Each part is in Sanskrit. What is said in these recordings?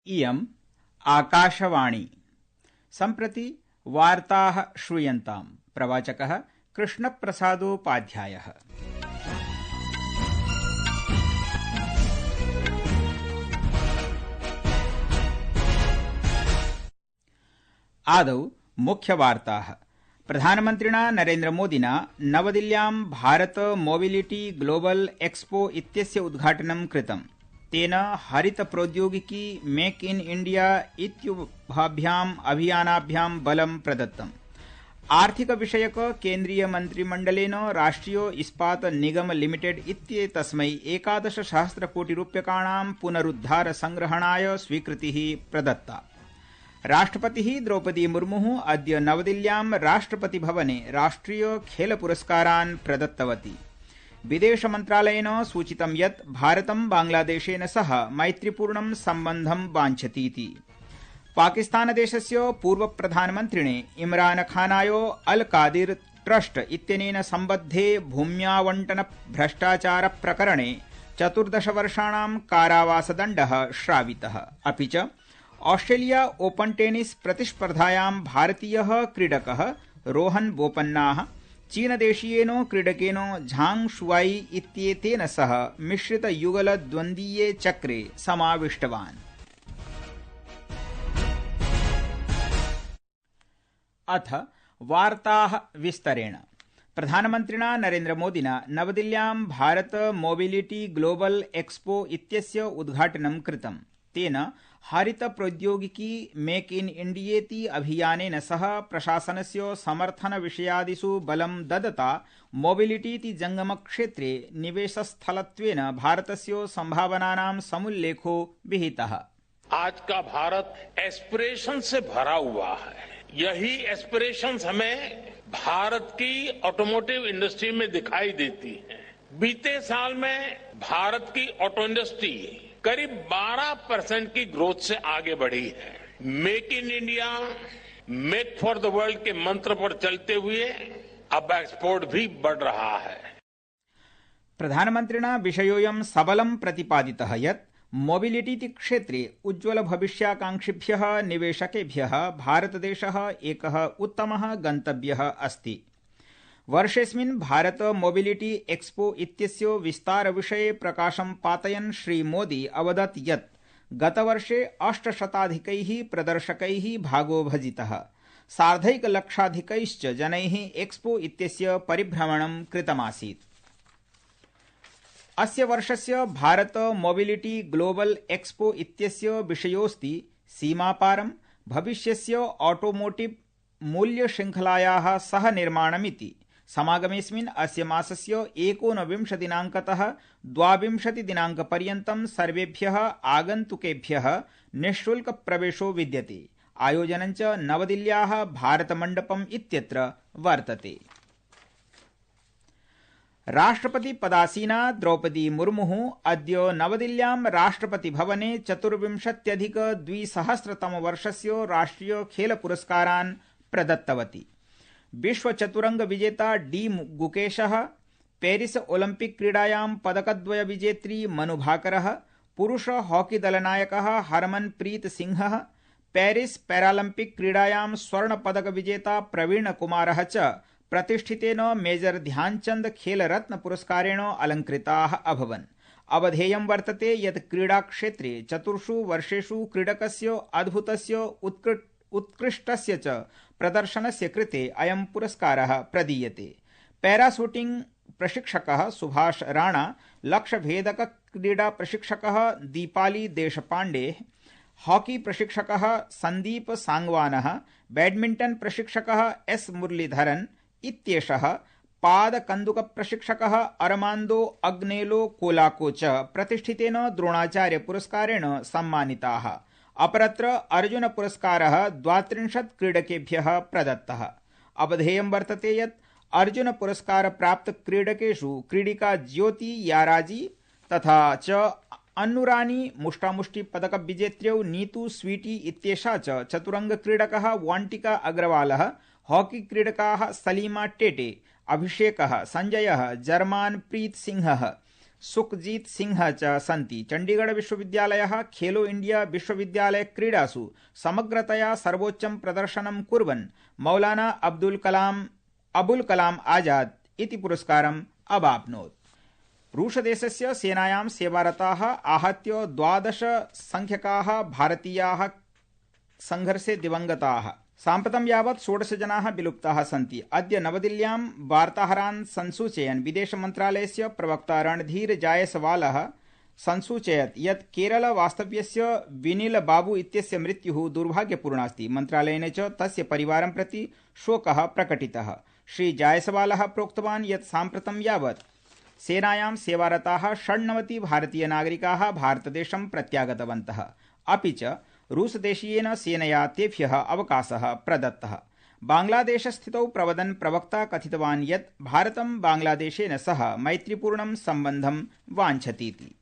इयम् आकाशवाणी। सम्प्रति वार्ताः श्रूयन्ताम्। प्रवाचकः कृष्णप्रसादोपाध्यायः। आदौ मुख्यवार्ताः। प्रधानमन्त्रिणा नरेन्द्रमोदिना नवदिल्ल्यां भारत मोबिलिटी ग्लोबल एक्सपो इत्यस्य उद्घाटनं कृतम्। तेन हरित प्रौद्योगिकी मेक इन इंडिया इत्युभाभ्याम् अभियानाभ्यां बलं प्रदत्तम्। आर्थिक विषयक केन्द्रीय मन्त्रिमण्डलेन राष्ट्रिय इस्पात निगम लिमिटेड इत्येतस्मै 11 सहस्रकोटिरूप्यकाणां पुनरुद्धार संग्रहणाय स्वीकृतिः प्रदत्ता। राष्ट्रपतिः द्रौपदी मुर्मुः अद्य नवदिल्ल्यां राष्ट्रपतिभवने राष्ट्रिय खेल पुरस्कारान् प्रदत्तवती। विदेश मन्त्रालयेन सूचितं यत् भारतं बांग्लादेशेन सह मैत्रीपूर्णं सम्बन्धं वाञ्छतीति। पाकिस्तानदेशस्य पूर्व प्रधानमन्त्रिणे इमरान खानाय अल कादिर ट्रस्ट इत्यनेन सम्बद्धे भूम्यावण्टन भ्रष्टाचार प्रकरणे 14 वर्षाणां कारावासदण्डः श्रावितः। अपि च ऑस्ट्रेलिया ओपन टेनिस प्रतिस्पर्धायां भारतीयः क्रीडकः रोहन बोपन्नाः चीनदेशीयेन क्रीडकेन झांग शुआई इत्येतेन सह मिश्रित युगल द्वन्द्वीये चक्रे समाविष्टवान्। अथ वार्ताः विस्तरेण। प्रधानमन्त्रिणा नरेन्द्रमोदिना नवदिल्ल्यां भारत मोबिलिटी ग्लोबल एक्सपो इत्यस्य उद्घाटनं कृतम्। तेन हरित प्रौद्योगिकी मेक इन इंडियेति अभियानेन सह प्रशासनस्य समर्थन विषयादिषु बलं ददता मोबिलिटीति जंगमक्षेत्रे निवेशस्थलत्वेन भारतस्य संभावनानां समुल्लेखो विहितः। आज का भारत एस्पिरेशन से भरा हुआ है। यही एस्पिरेशंस हमें भारत की ऑटोमोटिव इंडस्ट्री में दिखाई देती है। बीते साल में भारत की ऑटो इंडस्ट्री करीब 12% की ग्रोथ से आगे बढ़ी है। मेक इन इंडिया, मेक फॉर द वर्ल्ड के मंत्र पर चलते हुए अब एक्सपोर्ट भी बढ़ रहा है। प्रधानमन्त्रिणा विषयोऽयं सबलं प्रतिपादितः यत् मोबिलिटी क्षेत्रे उज्ज्वल भविष्याकांक्षिभ्यः निवेशकेभ्यः भारतदेशः एकः उत्तमः गन्तव्यः अस्ति। वर्षेऽस्मिन् भारत मोबिलिटी एक्सपो इत्यस्य विस्तारविषये प्रकाशं पातयन् श्रीमोदी अवदत् यत् गतवर्षे 800 प्रदर्शकैः भागो भजितः। 1.5 लक्षाधिकैश्च जनैः एक्सपो इत्यस्य परिभ्रमणं कृतमासीत्। अस्य वर्षस्य भारत मोबिलिटी ग्लोबल एक्सपो इत्यस्य विषयोऽस्ति सीमापारं भविष्यस्य ऑटोमोटिव मूल्यशृङ्खलायाः सह निर्माणमिति। समागमेऽस्मिन् अस्य मासस्य 19 दिनाङ्कतः 22 दिनाङ्कपर्यन्तं सर्वेभ्यः आगन्तुकेभ्यः निःशुल्क प्रवेशो विद्यते। आयोजनं च नवदिल्ल्याः भारतमण्डपम् इत्यत्र वर्तते। राष्ट्रपति पदासीना द्रौपदी मुर्मुः अद्य नवदिल्ल्यां राष्ट्रपतिभवने 24,200 राष्ट्रिय खेल पुरस्कारान् प्रदत्तवती। विश्व चतुरंग विजेता डी गुकेशः, पेरिस ओलंपिक क्रीडायां पदकद्वय विजेत्री मनु भाकरः, पुरुष हॉकी दलनायकः हरमनप्रीत सिंहः, पेरिस पैरालंपिक क्रीडायां स्वर्ण पदक विजेता प्रवीण कुमारः च प्रतिष्ठितेन मेजर ध्यानचंद खेल रत्न पुरस्कारेण अलंकृताः अभवन्। अवधेयं वर्तते यत् क्रीडाक्षेत्रे 4 वर्षेषु क्रीडकस्य अद्भुतस्य उत्कृष्टस्य च प्रदर्शनस्य कृते अयं पुरस्कारः प्रदीयते। पैराशूटिंग प्रशिक्षकः सुभाष राणा, लक्ष्यभेदक क्रीडा प्रशिक्षकः दीपाली देशपांडे, हॉकी प्रशिक्षकः संदीप सांगवानः, बैडमिंटन प्रशिक्षकः एस मुरलीधरन इत्येषः, पादकन्दुक प्रशिक्षकः अरमान्दो अग्नेलो कोलाको च प्रतिष्ठितेन द्रोणाचार्य पुरस्कारेण सम्मानिताः। अपरत्र अर्जुन पुरस्कारः 32 क्रीडकेभ्यः प्रदत्तः। अवधेयं वर्तते यत् अर्जुन पुरस्कार प्राप्त क्रीडकेषु क्रीडिका ज्योति याराजी तथा च अन्नुरानी मुष्टामुष्टि पदक विजेत्र्यौ नीतू स्वीटी इत्येषा च चतुरंग क्रीडकः वांटिका अग्रवालः, हॉकी क्रीडकाः सलीमा टेटे, अभिषेकः, संजयः, जर्मानप्रीत सिंहः, सुखजीत सिंह च सन्ति। चण्डीगढ़ विश्वविद्यालयः खेलो इंडिया विश्वविद्यालय क्रीडासु समग्रतया सर्वोच्चं प्रदर्शनं कुर्वन् मौलाना अबुल कलाम आजाद इति पुरस्कारम् अवाप्नोत्। रूसदेशस्य सेनायां सेवारताः आहत्य 12 संख्यकाः भारतीयाः संघर्षे दिवंगताः। साम्प्रतं यावत् 16 जनाः विलुप्ताः सन्ति। अद्य नवदिल्ल्यां वार्ताहरान् संसूचयन् विदेश मन्त्रालयस्य प्रवक्ता रणधीर जायसवालः संसूचयत् यत् केरल वास्तव्यस्य विनिल बाबू इत्यस्य मृत्युः दुर्भाग्यपूर्णास्ति। मन्त्रालयेन च तस्य परिवारं प्रति शोकः प्रकटितः। श्री जायसवालः प्रोक्तवान् यत् साम्प्रतं यावत् सेनायां सेवारताः 96 भारतीय नागरिकाः भारतदेशं प्रत्यागतवन्तः। अपि च रूसदेशीयेन सेनया तेभ्यः अवकाशः प्रदत्तः। बांग्लादेशस्थितौ प्रवदन् प्रवक्ता कथितवान् यत् भारतं बांग्लादेशेन सह मैत्रीपूर्णं सम्बन्धं वाञ्छतीति।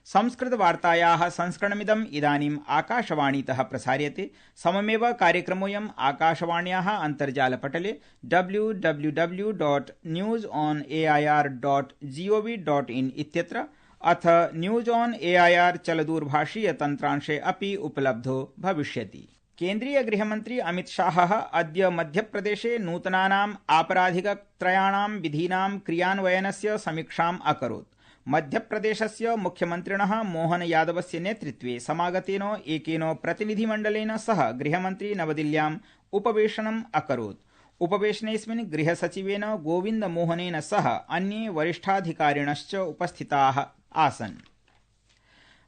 संस्कृतवार्तायाः संस्करणमिदम् इदानीम् आकाशवाणीतः प्रसार्यते। सममेव कार्यक्रमोऽयम् आकाशवाण्याः अन्तर्जालपटले www.newsonair.gov.in इत्यत्र अथ न्यूज ऑन एआईआर चलदूरभाषीय तन्त्रांशे अपि उपलब्धो भविष्यति। केन्द्रीय गृहमन्त्री अमित शाहः अद्य मध्यप्रदेशे नूतनानाम् आपराधिकत्रयाणां विधीनां क्रियान्वयनस्य समीक्षाम् अकरोत्। मध्यप्रदेशस्य मुख्यमन्त्रिणः मोहन यादवस्य नेतृत्वे समागतेन एकेन प्रतिनिधिमण्डलेन सह गृहमन्त्री नवदिल्ल्याम् उपवेशनम् अकरोत्। उपवेशनेऽस्मिन् गृहसचिवेन गोविन्द मोहनेन सह अन्ये वरिष्ठाधिकारिणश्च उपस्थिताः आसन्।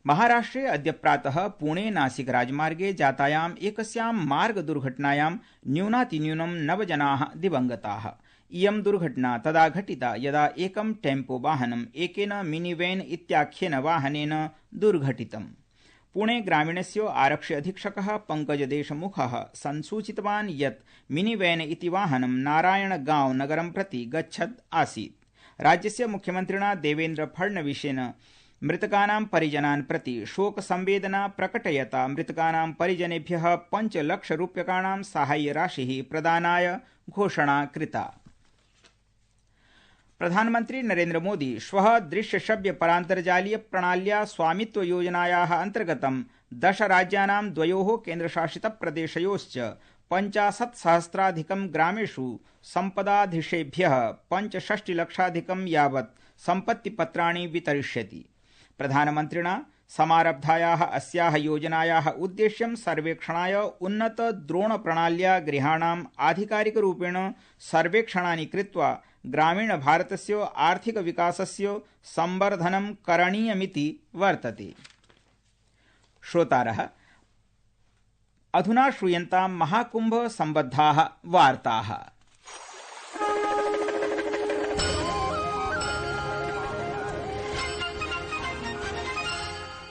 महाराष्ट्रे अद्य प्रातः पुणे नासिक राजमार्गे जातायाम् एकस्यां मार्ग दुर्घटनायां न्यूनातिन्यूनं 9 जनाः दिवंगताः। इयं दुर्घटना तदा घटिता यदा एकं टेम्पो वाहनम् एकेन मिनिवैन इत्याख्येन वाहनेन दुर्घटितम्। पुणे ग्रामीणस्य आरक्षि अधीक्षकः पंकजदेशमुखः संसूचितवान् यत् मिनिवैन इति वाहनं नारायणगांव नगरं प्रति गच्छत् आसीत्। राज्यस्य मुख्यमन्त्रिणा देवेन्द्र फडणवीसेन मृतकानां परिजनान् प्रति शोक संवेदना प्रकटयता मृतकानां परिजनेभ्यः 5 लाख रूप्यकाणां साहाय्यराशिः प्रदानाय घोषणा कृता। प्रधानमन्त्री नरेन्द्र मोदी श्वः दृश्यश्रव्य परान्तर्जालीय प्रणाल्या स्वामित्व योजनायाः अन्तर्गतं 10 राज्यानां 2 केन्द्रशासितप्रदेशयोश्च 65,000 ग्रामेषु सम्पदाधीशेभ्यः 65 लक्षाधिकं यावत् सम्पत्तिपत्राणि वितरिष्यति। प्रधानमन्त्रिणा समारब्धायाः अस्याः योजनायाः उद्देश्यं सर्वेक्षणाय उन्नत द्रोण प्रणाल्या गृहाणाम् आधिकारिकरूपेण सर्वेक्षणानि कृत्वा ग्रामीण भारतस्य आर्थिक विकासस्य संवर्धनं करणीयमिति वर्तते। श्रोतारः अधुना श्रूयन्तां महाकुंभ सम्बद्धाः वार्ताः।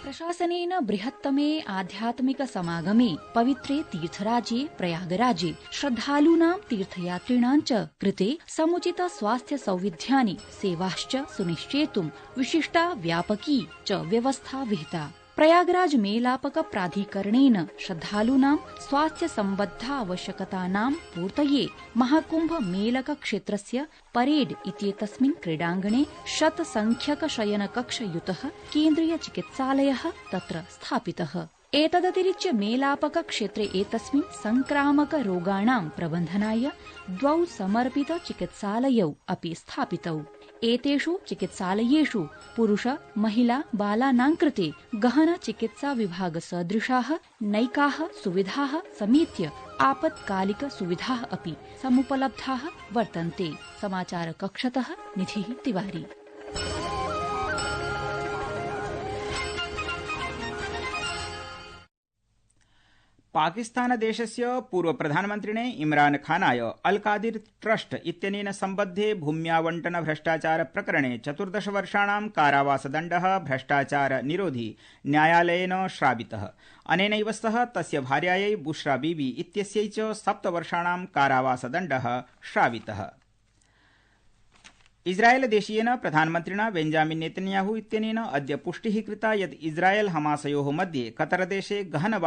प्रशासनेन बृहत्तमे आध्यात्मिक समागमे पवित्रे तीर्थराजे प्रयागराजे श्रद्धालूनां तीर्थयात्रिणां च कृते समुचित स्वास्थ्य सौविध्यानि सेवाश्च सुनिश्चेतुं विशिष्टा व्यापकी च व्यवस्था विहिता। प्रयागराज मेलापक प्राधिकरणेन श्रद्धालूनां स्वास्थ्य सम्बद्धा आवश्यकतानां पूर्तये महाकुंभ मेलक क्षेत्रस्य परेड इत्येतस्मिन् क्रीडाङ्गणे 100 संख्यक शयनकक्षयुतः केन्द्रीय चिकित्सालयः तत्र स्थापितः। एतदतिरिच्य मेलापक क्षेत्रे एतस्मिन् संक्रामक रोगाणां प्रबन्धनाय 2 समर्पित चिकित्सालयौ अपि स्थापितौ। एतेषु चिकित्सालयेषु पुरुष महिला बालानां कृते गहन चिकित्सा विभाग सदृशाः नैकाः सुविधाः समेत्य आपत्कालिक सुविधाः अपि समुपलब्धाः वर्तन्ते। समाचार कक्षतः निधिः तिवारी। पाकिस्तानदेशस्य पूर्वप्रधानमन्त्रिणे इमरान खानाय अल कादिर ट्रस्ट इत्यनेन सम्बद्धे भूम्यावण्टन भ्रष्टाचार प्रकरणे 14 वर्षाणां कारावासदण्डः भ्रष्टाचार निरोधि न्यायालयेन श्रावितः। अनेनैव सह तस्य भार्यायै बुशरा बीबी इत्यस्यै च 7 वर्षाणां कारावासदण्डः श्रावितः। इस्राएल देशीयेन प्रधानमन्त्रिणा बेंजामिन नेतन्याहू इत्यनेन अद्य पुष्टिः कृता यत् इस्राएल हमासयोः मध्ये कतरदेशे गहन